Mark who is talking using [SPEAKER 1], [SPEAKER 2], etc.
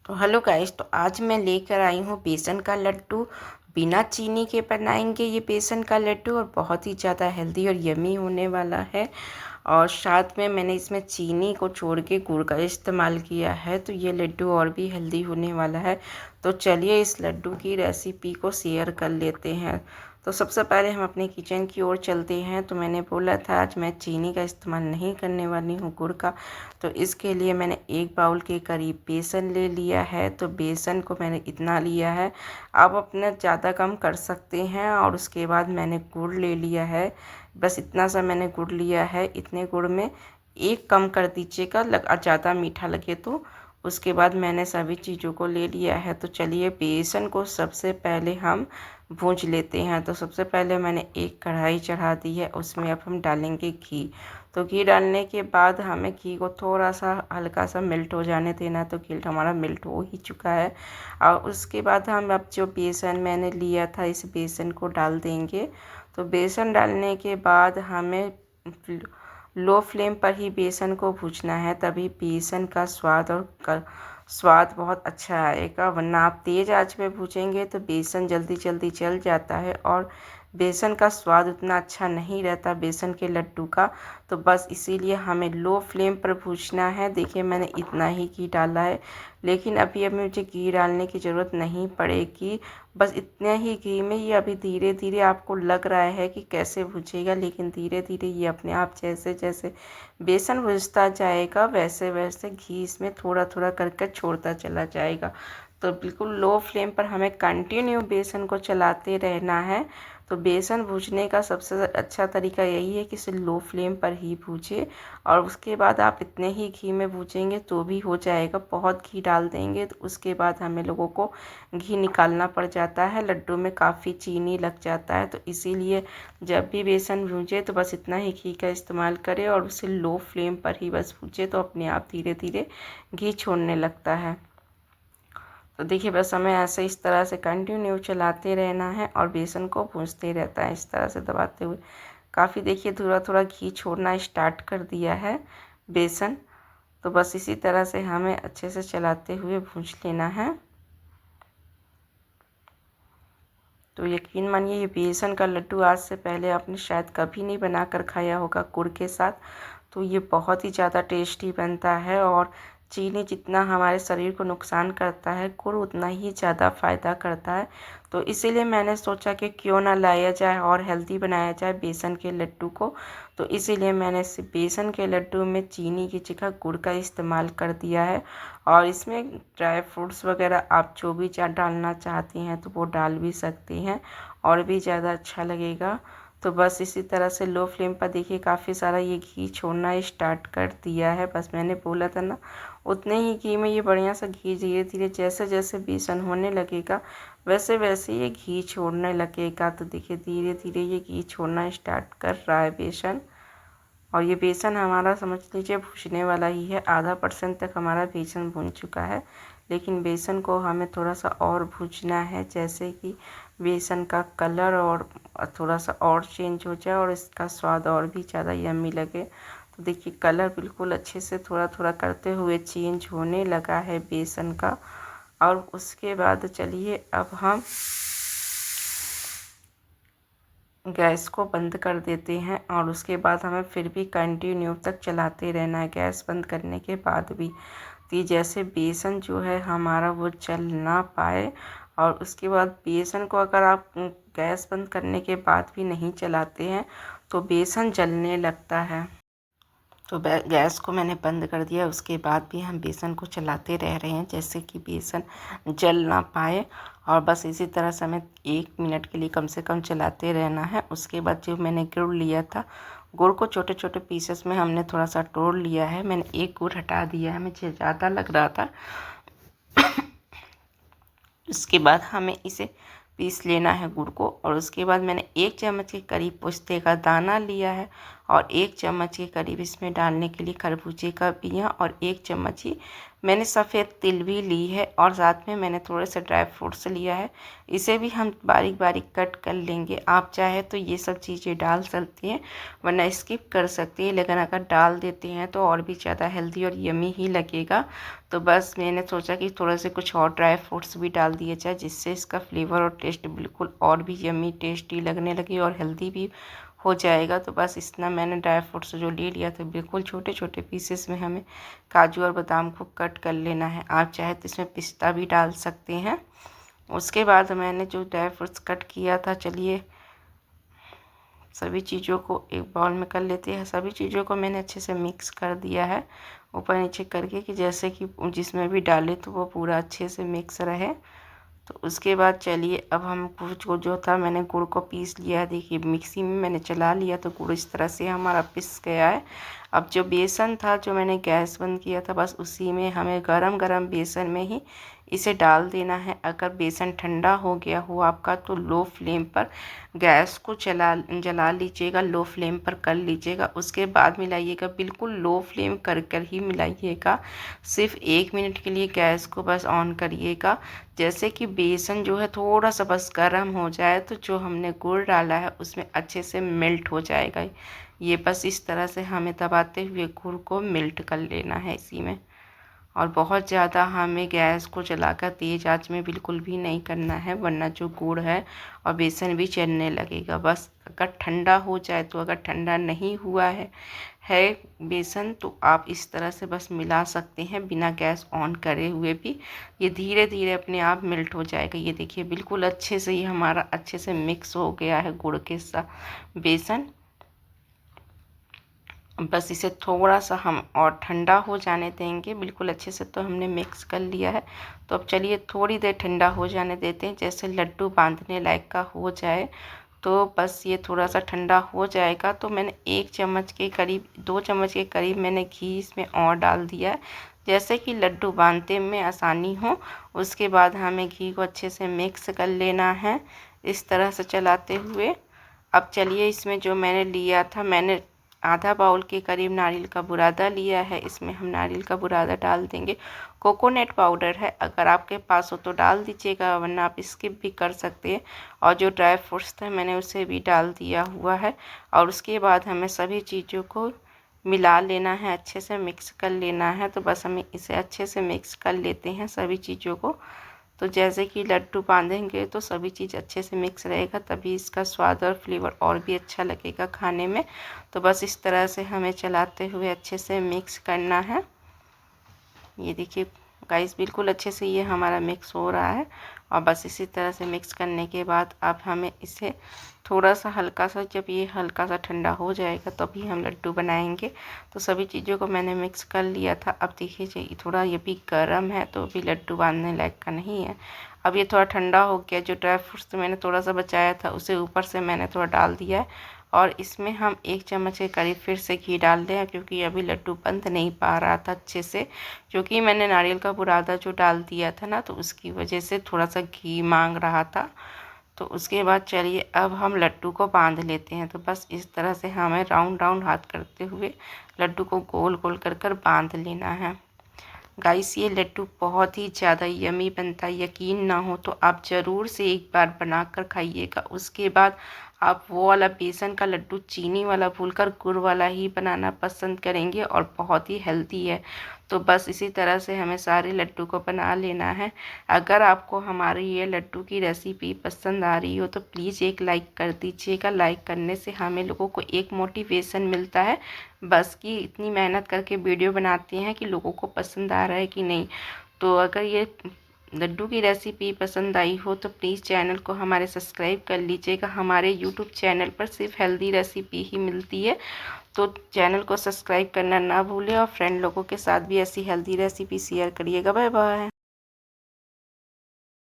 [SPEAKER 1] तो hello guys, तो आज मैं लेकर आई हूँ बेसन का लड्डू। बिना चीनी के बनाएंगे ये बेसन का लड्डू और बहुत ही ज़्यादा हेल्दी और यमी होने वाला है। और साथ में मैंने इसमें चीनी को छोड़ के गुड़ का इस्तेमाल किया है, तो ये लड्डू और भी हेल्दी होने वाला है। तो चलिए इस लड्डू की रेसिपी को शेयर कर लेते हैं। तो सबसे पहले हम अपने किचन की ओर चलते हैं। तो मैंने बोला था आज मैं चीनी का इस्तेमाल नहीं करने वाली हूँ, गुड़ का। तो इसके लिए मैंने 1 बाउल के करीब बेसन ले लिया है। तो बेसन को मैंने इतना लिया है, आप अपना ज़्यादा कम कर सकते हैं। और उसके बाद मैंने गुड़ ले लिया है, बस इतना सा मैंने गुड़ लिया है। इतने गुड़ में एक कम कर दीजिएगा, ज़्यादा मीठा लगे तो। उसके बाद मैंने सभी चीज़ों को ले लिया है। तो चलिए बेसन को सबसे पहले हम भूंज लेते हैं। तो सबसे पहले मैंने एक कढ़ाई चढ़ा दी है, उसमें अब हम डालेंगे घी। तो घी डालने के बाद हमें घी को थोड़ा सा हल्का सा मेल्ट हो जाने देना। तो घी हमारा मेल्ट हो ही चुका है। और उसके बाद हम अब जो बेसन मैंने लिया था, इस बेसन को डाल देंगे। तो बेसन डालने के बाद हमें लो फ्लेम पर ही बेसन को भूनना है, तभी बेसन का स्वाद बहुत अच्छा आएगा। वरना आप तेज़ आंच पे भूनेंगे तो बेसन जल्दी जल्दी जल जाता है और बेसन का स्वाद उतना अच्छा नहीं रहता बेसन के लड्डू का। तो बस इसीलिए हमें लो फ्लेम पर भूनना है। देखिए मैंने इतना ही घी डाला है, लेकिन अभी मुझे घी डालने की ज़रूरत नहीं पड़ेगी। बस इतने ही घी में ये अभी धीरे धीरे आपको लग रहा है कि कैसे भुजेगा, लेकिन धीरे धीरे ये अपने आप जैसे जैसे बेसन भुजता जाएगा वैसे वैसे घी इसमें थोड़ा थोड़ा करके छोड़ता चला जाएगा। तो बिल्कुल लो फ्लेम पर हमें कंटिन्यू बेसन को चलाते रहना है। तो बेसन भूनने का सबसे अच्छा तरीका यही है कि इसे लो फ्लेम पर ही भूजें। और उसके बाद आप इतने ही घी में भूजेंगे तो भी हो जाएगा। बहुत घी डाल देंगे तो उसके बाद हमें लोगों को घी निकालना पड़ जाता है, लड्डू में काफ़ी चीनी लग जाता है। तो इसीलिए जब भी बेसन भूंजे तो बस इतना ही घी का इस्तेमाल करें और उसे लो फ्लेम पर ही बस भूंजे, तो अपने आप धीरे धीरे घी छोड़ने लगता है। तो देखिए बस हमें ऐसे इस तरह से कंटिन्यू चलाते रहना है और बेसन को भूंजते रहता है इस तरह से दबाते हुए। काफ़ी देखिए थोड़ा थोड़ा घी छोड़ना स्टार्ट कर दिया है बेसन। तो बस इसी तरह से हमें अच्छे से चलाते हुए भूंज लेना है। तो यकीन मानिए ये बेसन का लड्डू आज से पहले आपने शायद कभी नहीं बनाकर खाया होगा गुड़ के साथ। तो ये बहुत ही ज़्यादा टेस्टी बनता है। और चीनी जितना हमारे शरीर को नुकसान करता है, गुड़ उतना ही ज़्यादा फ़ायदा करता है। तो इसीलिए मैंने सोचा कि क्यों ना लाया जाए और हेल्दी बनाया जाए बेसन के लड्डू को। तो इसीलिए मैंने इस बेसन के लड्डू में चीनी की जगह गुड़ का इस्तेमाल कर दिया है। और इसमें ड्राई फ्रूट्स वगैरह आप जो भी डालना चाहती हैं तो वो डाल भी सकती हैं और भी ज़्यादा अच्छा लगेगा। तो बस इसी तरह से लो फ्लेम पर देखिए काफ़ी सारा ये घी छोड़ना स्टार्ट कर दिया है। बस मैंने बोला था ना, उतने ही घी में ये बढ़िया सा घी धीरे धीरे जैसे जैसे बेसन होने लगेगा वैसे वैसे ये घी छोड़ने लगेगा। तो देखिए धीरे धीरे ये घी छोड़ना स्टार्ट कर रहा है बेसन। और ये बेसन हमारा समझ लीजिए भुनने वाला ही है। आधा % तक हमारा बेसन भुन चुका है, लेकिन बेसन को हमें थोड़ा सा और भूनना है, जैसे कि बेसन का कलर और थोड़ा सा और चेंज हो जाए और इसका स्वाद और भी ज़्यादा यम्मी लगे। तो देखिए कलर बिल्कुल अच्छे से थोड़ा थोड़ा करते हुए चेंज होने लगा है बेसन का। और उसके बाद चलिए अब हम गैस को बंद कर देते हैं। और उसके बाद हमें फिर भी कंटिन्यू तक चलाते रहना है गैस बंद करने के बाद भी। तो जैसे बेसन जो है हमारा वो जल ना पाए। और उसके बाद बेसन को अगर आप गैस बंद करने के बाद भी नहीं चलाते हैं तो बेसन जलने लगता है। तो गैस को मैंने बंद कर दिया, उसके बाद भी हम बेसन को चलाते रह रहे हैं जैसे कि बेसन जल ना पाए। और बस इसी तरह से हमें 1 मिनट के लिए कम से कम चलाते रहना है। उसके बाद जो मैंने गुड़ लिया था, गुड़ को छोटे छोटे पीसेस में हमने थोड़ा सा तोड़ लिया है। मैंने एक गुड़ हटा दिया है, मुझे ज़्यादा लग रहा था। उसके बाद हमें इसे पीस लेना है गुड़ को। और उसके बाद मैंने 1 चम्मच के करीब पोस्ते का दाना लिया है और 1 चम्मच के करीब इसमें डालने के लिए खरबूजे का बिया और 1 चम्मच ही मैंने सफ़ेद तिल भी ली है और साथ में मैंने थोड़े से ड्राई फ्रूट्स लिया है। इसे भी हम बारीक बारीक कट कर लेंगे। आप चाहे तो ये सब चीज़ें डाल सकती हैं, वरना स्किप कर सकती हैं, लेकिन अगर डाल देते हैं तो और भी ज़्यादा हेल्दी और यमी ही लगेगा। तो बस मैंने सोचा कि थोड़ा से कुछ और ड्राई फ्रूट्स भी डाल दिए जाए, जिससे इसका फ्लेवर और टेस्ट बिल्कुल और भी यमी टेस्टी लगने लगे और हेल्दी भी हो जाएगा। तो बस इतना मैंने ड्राई फ्रूट्स जो ले लिया था, बिल्कुल छोटे छोटे पीसेस में हमें काजू और बादाम को कट कर लेना है। आप चाहे तो इसमें पिस्ता भी डाल सकते हैं। उसके बाद मैंने जो ड्राई फ्रूट्स कट किया था, चलिए सभी चीज़ों को एक बाउल में कर लेते हैं। सभी चीज़ों को मैंने अच्छे से मिक्स कर दिया है, ऊपर नीचे करके, कि जैसे कि जिसमें भी डाले तो वो पूरा अच्छे से मिक्स रहे। तो उसके बाद चलिए अब हम गुड़ को, जो था मैंने गुड़ को पीस लिया है। देखिए मिक्सी में मैंने चला लिया तो गुड़ इस तरह से हमारा पिस गया है। अब जो बेसन था, जो मैंने गैस बंद किया था, बस उसी में हमें गरम गरम बेसन में ही इसे डाल देना है। अगर बेसन ठंडा हो गया हो आपका तो लो फ्लेम पर गैस को जला लीजिएगा, लो फ्लेम पर कर लीजिएगा। उसके बाद मिलाइएगा, बिल्कुल लो फ्लेम कर कर ही मिलाइएगा। सिर्फ 1 मिनट के लिए गैस को बस ऑन करिएगा। जैसे कि बेसन जो है थोड़ा सा बस गर्म हो जाए तो जो हमने गुड़ डाला है उसमें अच्छे से मेल्ट हो जाएगा। ये बस इस तरह से हमें दबाते हुए गुड़ को मेल्ट कर लेना है इसी में। और बहुत ज़्यादा हमें गैस को जलाकर तेज़ आंच में बिल्कुल भी नहीं करना है, वरना जो गुड़ है और बेसन भी जलने लगेगा। बस अगर ठंडा हो जाए तो, अगर ठंडा नहीं हुआ है बेसन, तो आप इस तरह से बस मिला सकते हैं बिना गैस ऑन करे हुए भी। ये धीरे धीरे अपने आप मेल्ट हो जाएगा। ये देखिए बिल्कुल अच्छे से ये हमारा अच्छे से मिक्स हो गया है गुड़ के साथ बेसन। बस इसे थोड़ा सा हम और ठंडा हो जाने देंगे। बिल्कुल अच्छे से तो हमने मिक्स कर लिया है। तो अब चलिए थोड़ी देर ठंडा हो जाने देते हैं। जैसे लड्डू बांधने लायक का हो जाए तो बस ये थोड़ा सा ठंडा हो जाएगा। तो मैंने 1 चम्मच के करीब, 2 चम्मच के करीब मैंने घी इसमें और डाल दिया है, जैसे कि लड्डू बांधने में आसानी हो। उसके बाद हमें घी को अच्छे से मिक्स कर लेना है, इस तरह से चलाते हुए। अब चलिए इसमें जो मैंने लिया था, मैंने आधा बाउल के करीब नारियल का बुरादा लिया है। इसमें हम नारियल का बुरादा डाल देंगे। कोकोनट पाउडर है, अगर आपके पास हो तो डाल दीजिएगा, वरना आप स्किप भी कर सकते हैं। और जो ड्राई फ्रूट्स थे मैंने उसे भी डाल दिया हुआ है। और उसके बाद हमें सभी चीज़ों को मिला लेना है, अच्छे से मिक्स कर लेना है। तो बस हमें इसे अच्छे से मिक्स कर लेते हैं सभी चीज़ों को। तो जैसे कि लड्डू बांधेंगे तो सभी चीज़ अच्छे से मिक्स रहेगा, तभी इसका स्वाद और फ्लेवर और भी अच्छा लगेगा खाने में। तो बस इस तरह से हमें चलाते हुए अच्छे से मिक्स करना है। ये देखिए गाइस बिल्कुल अच्छे से ये हमारा मिक्स हो रहा है। और बस इसी तरह से मिक्स करने के बाद अब हमें इसे थोड़ा सा हल्का सा, जब ये हल्का सा ठंडा हो जाएगा तभी हम लड्डू बनाएंगे। तो सभी चीज़ों को मैंने मिक्स कर लिया था। अब देखिए थोड़ा ये भी गर्म है, तो अभी लड्डू बांधने लायक का नहीं है। अब ये थोड़ा ठंडा हो गया। जो ड्राई फ्रूट्स मैंने थोड़ा सा बचाया था उसे ऊपर से मैंने थोड़ा डाल दिया है। और इसमें हम 1 चम्मच के करीब फिर से घी डाल दें, क्योंकि अभी लड्डू बंध नहीं पा रहा था अच्छे से, क्योंकि मैंने नारियल का बुरादा जो डाल दिया था ना, तो उसकी वजह से थोड़ा सा घी मांग रहा था। तो उसके बाद चलिए अब हम लड्डू को बांध लेते हैं। तो बस इस तरह से हमें राउंड राउंड हाथ करते हुए लड्डू को गोल गोल कर कर बांध लेना है। गाइस ये लड्डू बहुत ही ज़्यादा यमी बनता है, यकीन ना हो तो आप ज़रूर से एक बार बना कर खाइएगा। उसके बाद आप वो वाला बेसन का लड्डू चीनी वाला भूलकर गुड़ वाला ही बनाना पसंद करेंगे, और बहुत ही हेल्दी है। तो बस इसी तरह से हमें सारे लड्डू को बना लेना है। अगर आपको हमारी ये लड्डू की रेसिपी पसंद आ रही हो तो प्लीज़ एक लाइक कर दीजिएगा। लाइक करने से हमें लोगों को एक मोटिवेशन मिलता है, बस कि इतनी मेहनत करके वीडियो बनाते हैं कि लोगों को पसंद आ रहा है कि नहीं। तो अगर ये लड्डू की रेसिपी पसंद आई हो तो प्लीज़ चैनल को हमारे सब्सक्राइब कर लीजिएगा। हमारे यूट्यूब चैनल पर सिर्फ हेल्दी रेसिपी ही मिलती है, तो चैनल को सब्सक्राइब करना ना भूलें। और फ्रेंड लोगों के साथ भी ऐसी हेल्दी रेसिपी शेयर करिएगा। Bye bye.